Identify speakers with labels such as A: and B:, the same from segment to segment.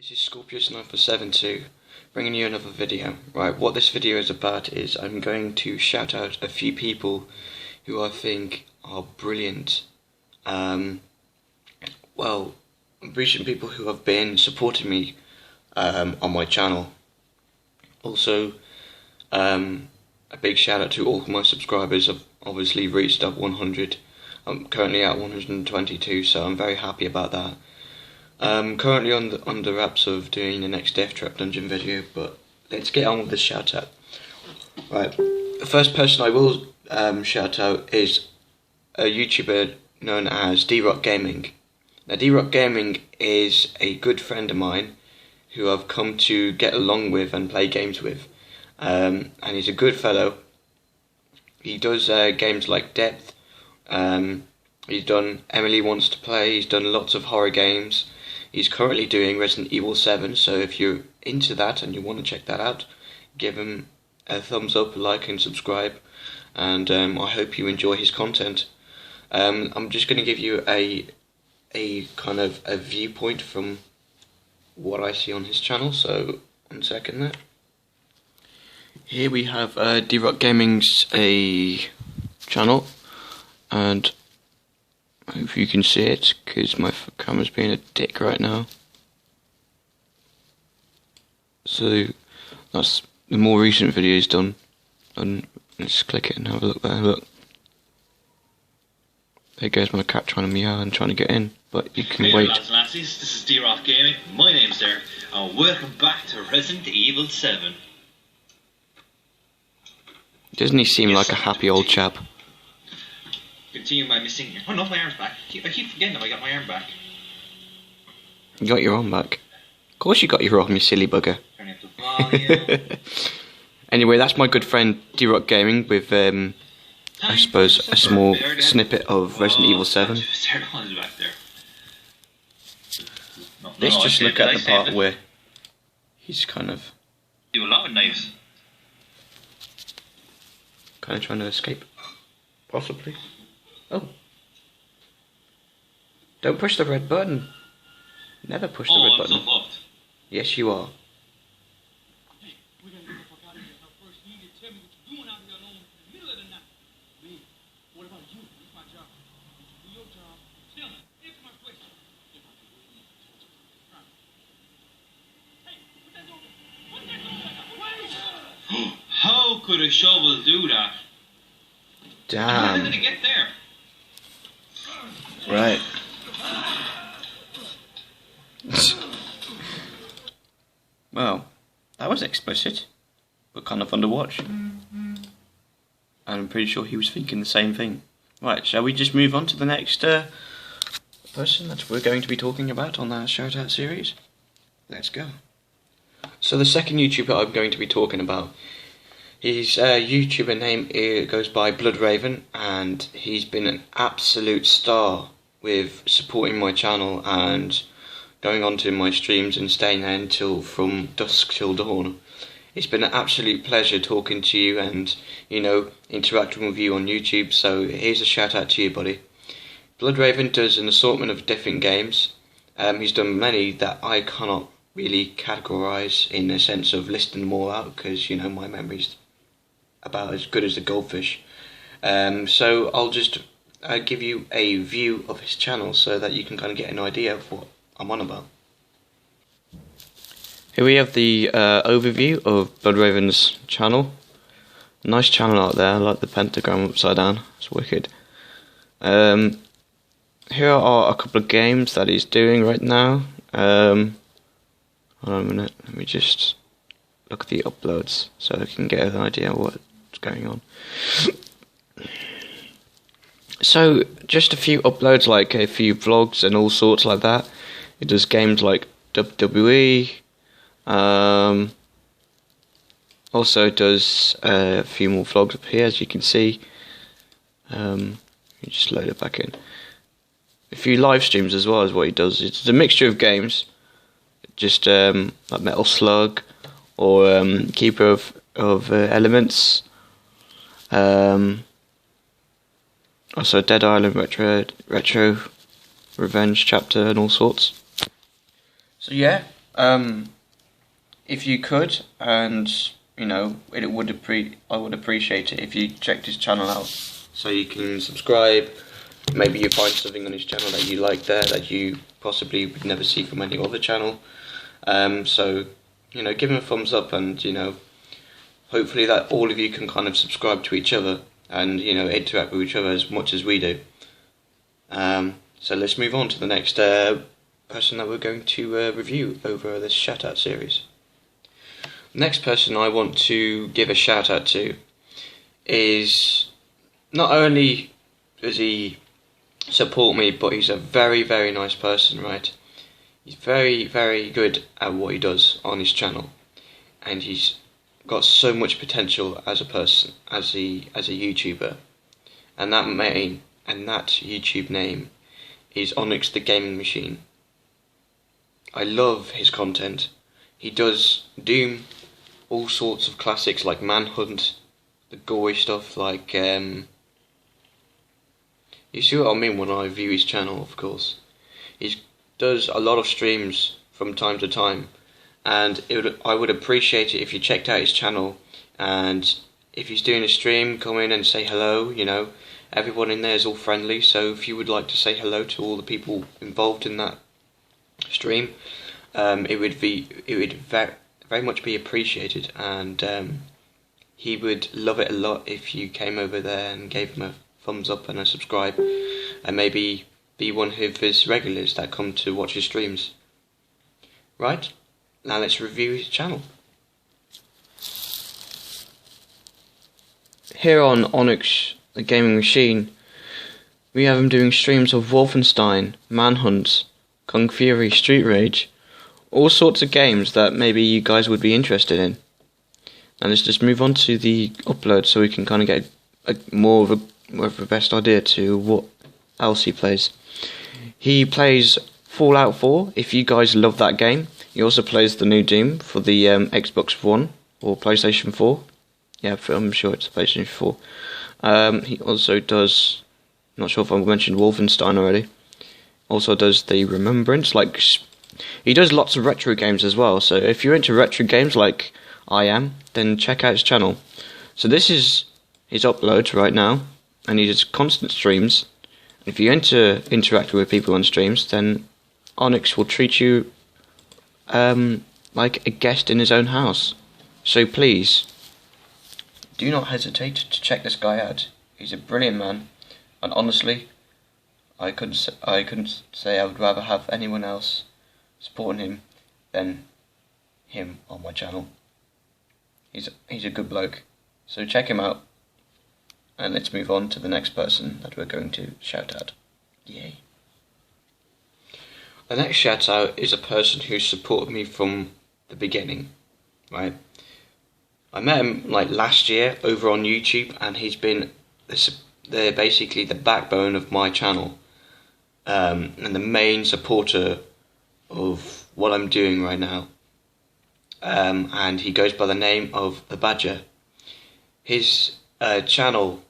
A: This is Scorpius947 bringing you another video. Right, what this video is about is I'm going to shout out a few people who I think are brilliant. Well, recent people who have been supporting me on my channel. Also, a big shout out to all of my subscribers. I've obviously reached up 100. I'm currently at 122, so I'm very happy about that. Currently on the wraps of doing the next Death Trap Dungeon video, but let's get on with this shout out. Right, the first person I will shout out is a YouTuber known as Debug Gaming. Now, Debug Gaming is a good friend of mine who I've come to get along with and play games with, and he's a good fellow. He does games like Depth. He's done Emily Wants to Play. He's done lots of horror games. He's currently doing Resident Evil 7, so if you're into that and you want to check that out, give him a thumbs up, like and subscribe, and I hope you enjoy his content. I'm just going to give you a kind of a viewpoint from what I see on his channel, so 1 second there. Here we have Debug Gaming's channel, and I hope you can see it because my camera's being a dick right now. So that's the more recent videos done. And let's click it and have a look there. Look, there goes my cat trying to meow and trying to get in, but you can wait.
B: Lads and lassies, this is Debug Gaming. My name's Derek, and welcome back to Resident Evil 7.
A: Doesn't he seem like a happy old chap?
B: Continue by missing. Oh no, my arm's back. I keep forgetting that I got my arm back.
A: You got your arm back? Of course you got your arm, you silly bugger.
B: Turn up the volume.
A: Anyway, that's my good friend Debug Gaming with, I suppose, a small snippet of Resident Evil 7.
B: Back there.
A: Let's just look at the part where he's kind of
B: do a lot of knives.
A: Kind of trying to escape, possibly. Oh. Don't push the red button. Never push the red button.
B: Fucked.
A: Yes, you are.
C: Hey, we're gonna get the fuck out of here. Now, first, you need to tell me what you're doing out here alone in the middle of the night. Me? What about you? It's my job. Do your job. Tell me. Answer my question. Hey, put that door back. Put that door back. Wait!
B: How could a shovel do that? How
A: Damn.
B: did it get there?
A: Right. Well, that was explicit, but kind of fun to watch. And I'm pretty sure he was thinking the same thing. Right, shall we just move on to the next person that we're going to be talking about on that shout out series? Let's go. So the second YouTuber I'm going to be talking about, his YouTuber name goes by Blood Raven, and he's been an absolute star with supporting my channel and going on to my streams and staying there until from dusk till dawn. It's been an absolute pleasure talking to you and, you know, interacting with you on YouTube, so here's a shout out to you, buddy. Blood Raven does an assortment of different games. He's done many that I cannot really categorise in the sense of listing them all out because, you know, my memory's about as good as the goldfish. So I'll just give you a view of his channel so that you can kind of get an idea of what I'm on about. Here we have the overview of Blood Raven's channel. Nice channel out there, I like the pentagram upside down, it's wicked. Here are a couple of games that he's doing right now. Hold on a minute, let me just look at the uploads so I can get an idea of what's going on. So, just a few uploads, like a few vlogs and all sorts like that. He does games like WWE, also does a few more vlogs up here, as you can see. You just load it back in. A few live streams as well is what he does. It's a mixture of games, just like Metal Slug or Keeper of Elements. Also Dead Island Retro Revenge chapter and all sorts. So yeah, If you could, and you know, I would appreciate it if you checked his channel out, so you can subscribe. Maybe you find something on his channel that you like there that you possibly would never see from any other channel. So you know, give him a thumbs up, and you know, hopefully that all of you can kind of subscribe to each other and you know, interact with each other as much as we do. So let's move on to the next person that we're going to review over this shout out series. Next person I want to give a shout out to is, not only does he support me, but he's a very, very nice person, right? He's very, very good at what he does on his channel, and he's got so much potential as a person, as a YouTuber, and that YouTube name is Onyx the Gaming Machine. I love his content. He does Doom, all sorts of classics like Manhunt, the gory stuff like you see what I mean when I view his channel, of course. He does a lot of streams from time to time, and I would appreciate it if you checked out his channel, and if he's doing a stream, come in and say hello. You know, everyone in there is all friendly, so if you would like to say hello to all the people involved in that stream, it would very much be appreciated, and he would love it a lot if you came over there and gave him a thumbs up and a subscribe, and maybe be one of his regulars that come to watch his streams. Right, now let's review his channel. Here on Onyx the Gaming Machine, we have him doing streams of Wolfenstein, Manhunt, Kung Fury, Street Rage, all sorts of games that maybe you guys would be interested in. Now let's just move on to the upload so we can kind of get more of a best idea to what else he plays. He plays Fallout 4, if you guys love that game. He also plays the new Doom for the Xbox One or PlayStation 4. Yeah, I'm sure it's PlayStation 4. He also does, not sure if I mentioned Wolfenstein already, also does the Remembrance. Like, he does lots of retro games as well, so if you're into retro games like I am, then check out his channel. So this is his uploads right now, and he does constant streams. If you interact with people on streams, then Onyx will treat you like a guest in his own house. So please, do not hesitate to check this guy out. He's a brilliant man, and honestly, I couldn't say I would rather have anyone else supporting him than him on my channel. He's a good bloke. So check him out. And let's move on to the next person that we're going to shout out. Yay. The next shout out is a person who supported me from the beginning, right? I met him like last year over on YouTube, and he's been basically the backbone of my channel, and the main supporter of what I'm doing right now. And he goes by the name of The Badger. His channel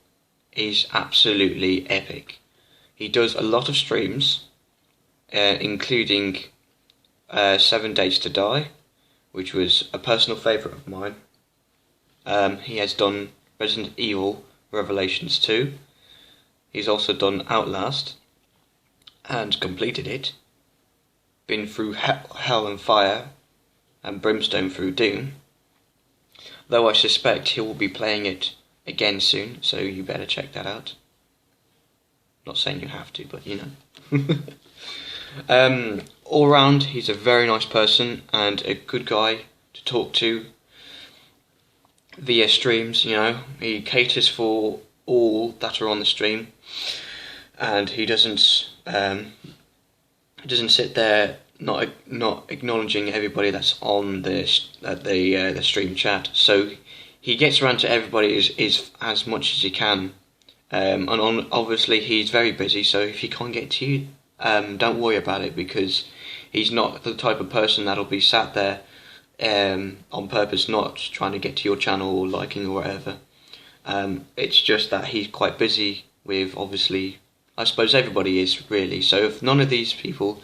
A: is absolutely epic. He does a lot of streams, including 7 Days to Die, which was a personal favourite of mine. He has done Resident Evil Revelations 2. He's also done Outlast and completed it. Been through Hell and Fire and Brimstone through Doom. Though I suspect he will be playing it again soon, so you better check that out. Not saying you have to, but you know. All round, he's a very nice person and a good guy to talk to via streams. You know, he caters for all that are on the stream, and he doesn't sit there not acknowledging everybody that's on the stream chat. So he gets around to everybody is as much as he can, and obviously he's very busy. So if he can't get to you, don't worry about it, because he's not the type of person that'll be sat there on purpose, not trying to get to your channel or liking or whatever. It's just that he's quite busy with, obviously, I suppose everybody is really. So if none of these people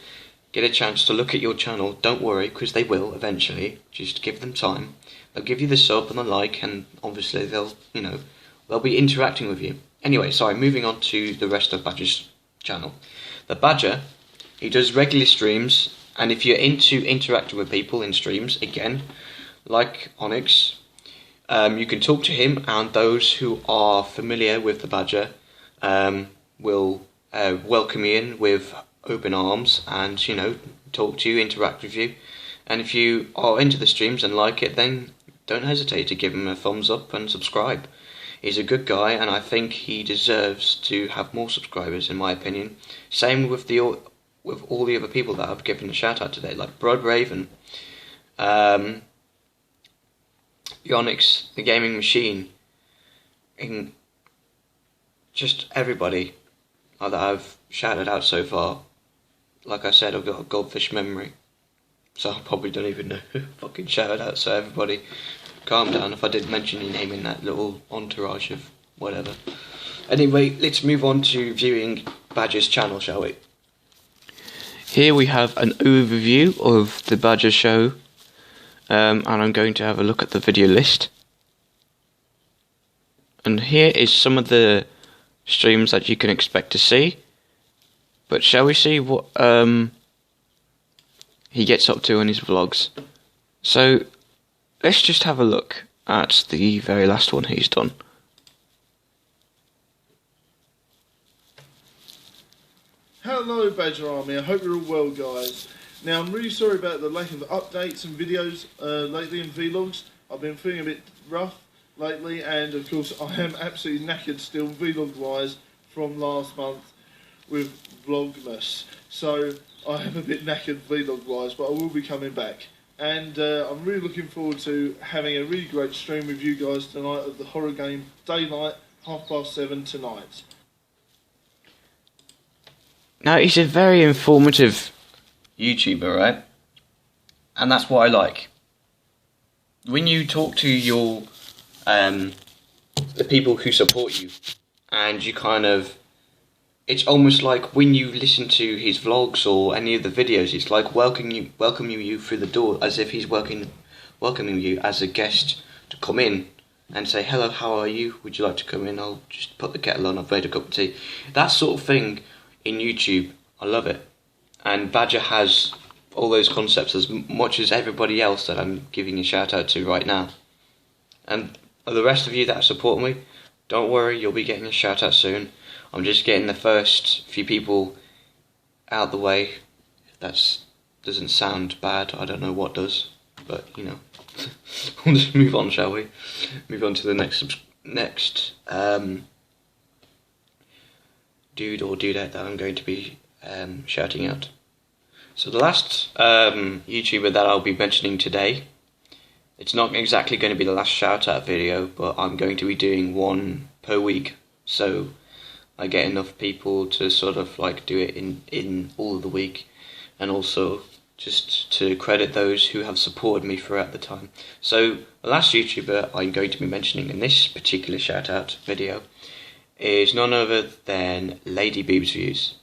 A: get a chance to look at your channel, don't worry, because they will eventually. Just give them time. They'll give you the sub and the like, and obviously they'll be interacting with you. Anyway, sorry, moving on to the rest of Badger's channel. The Badger, he does regular streams, and if you're into interacting with people in streams, again, like Onyx, you can talk to him, and those who are familiar with the Badger will welcome you in with open arms and, talk to you, interact with you. And if you are into the streams and like it, then don't hesitate to give him a thumbs up and subscribe. He's a good guy, and I think he deserves to have more subscribers, in my opinion. Same with all the other people that I've given a shout out today, like Rave, Onyx, the Gaming Machine, and just everybody that I've shouted out so far. Like I said, I've got a goldfish memory, so I probably don't even know who fucking shouted out. So everybody, calm down if I did mention your name in that little entourage of whatever. Anyway, let's move on to viewing Badger's channel, shall we? Here we have an overview of the Badger show, and I'm going to have a look at the video list. And here is some of the streams that you can expect to see. But shall we see what he gets up to in his vlogs? So let's just have a look at the very last one he's done.
D: Hello Badger Army, I hope you're all well, guys. Now I'm really sorry about the lack of updates and videos lately and vlogs. I've been feeling a bit rough lately, and of course I am absolutely knackered still vlog wise from last month with Vlogmas. So I am a bit knackered vlog wise, but I will be coming back. And I'm really looking forward to having a really great stream with you guys tonight of the horror game Daylight, 7:30 tonight.
A: Now, he's a very informative YouTuber, right? And that's what I like. When you talk to your the people who support you, and you it's almost like when you listen to his vlogs or any of the videos, it's like welcoming you through the door, as if he's welcoming you as a guest to come in and say, hello, how are you? Would you like to come in? I'll just put the kettle on, I've made a cup of tea. That sort of thing in YouTube, I love it. And Badger has all those concepts as much as everybody else that I'm giving a shout out to right now. And the rest of you that support me, don't worry, you'll be getting a shout out soon. I'm just getting the first few people out the way. That doesn't sound bad, I don't know what does, but we'll just move on, shall we? Move on to the next dude or dudette that I'm going to be shouting out. So the last YouTuber that I'll be mentioning today, it's not exactly going to be the last shout out video, but I'm going to be doing one per week, so I get enough people to sort of like do it in all of the week, and also just to credit those who have supported me throughout the time. So the last YouTuber I'm going to be mentioning in this particular shout out video is none other than Lady Boobs Views.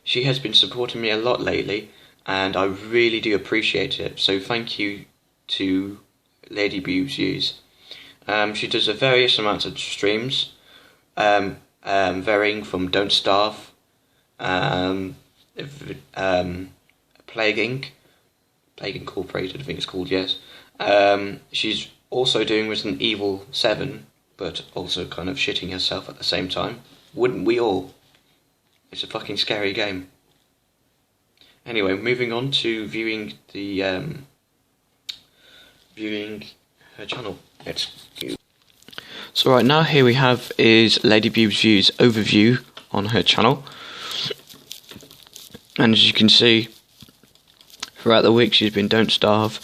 A: She has been supporting me a lot lately, and I really do appreciate it, so thank you to Lady Boobs Views. She does a various amounts of streams, varying from Don't Starve, Plague Incorporated, I think it's called, yes. She's also doing Resident Evil 7, but also kind of shitting herself at the same time. Wouldn't we all? It's a fucking scary game. Anyway, moving on to viewing her channel. So right now, here we have is Lady Boobs Views overview on her channel, and as you can see, throughout the week she's been Don't Starve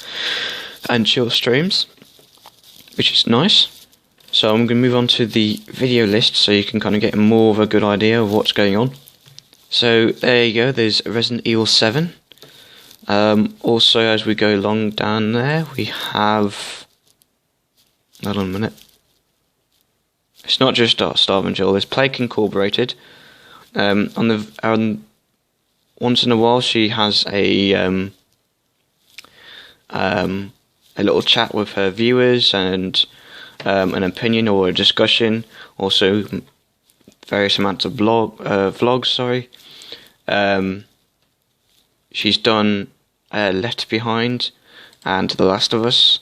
A: and chill streams, which is nice. So I'm going to move on to the video list so you can kind of get more of a good idea of what's going on. So there you go, there's Resident Evil 7. Also, as we go along down there, we have... Hold on a minute. It's not just Starve and Chill, there's Plague Incorporated. On once in a while she has a little chat with her viewers and an opinion or a discussion. Also, various amounts of vlogs. Sorry. She's done Left Behind and The Last of Us,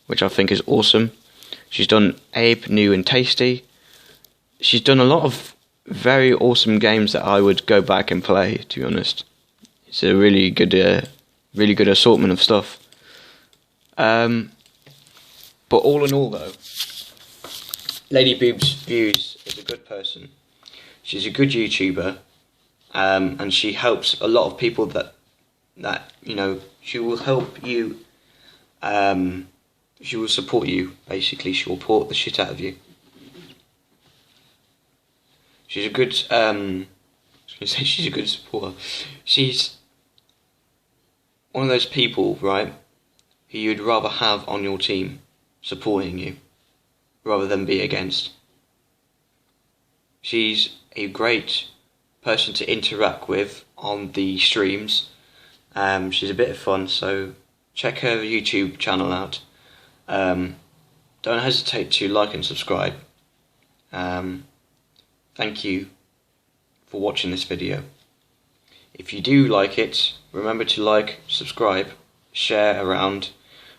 A: which I think is awesome. She's done Abe, New and Tasty. She's done a lot of very awesome games that I would go back and play, to be honest. It's a really good assortment of stuff. But all in all, though, Lady Boobs Views is a good person. She's a good YouTuber, and she helps a lot of people that you know. She will help you. She will support you. Basically, she will support the shit out of you. She's a good. I was going to say she's a good supporter. She's one of those people, right, who you'd rather have on your team, supporting you, rather than be against. She's a great person to interact with on the streams. She's a bit of fun, so check her YouTube channel out. Don't hesitate to like and subscribe. Thank you for watching this video. If you do like it, remember to like, subscribe, share around,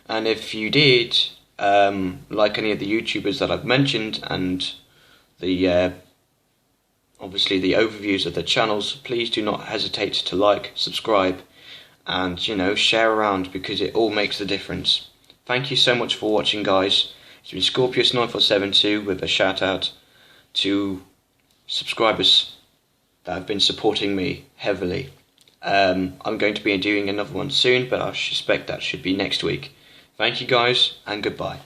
A: and if you did like any of the YouTubers that I've mentioned and the obviously the overviews of the channels, please do not hesitate to like, subscribe, and, you know, share around, because it all makes the difference. Thank you so much for watching, guys. It's been Scorpius9472 with a shout out to subscribers that have been supporting me heavily. I'm going to be doing another one soon, but I suspect that should be next week. Thank you, guys, and goodbye.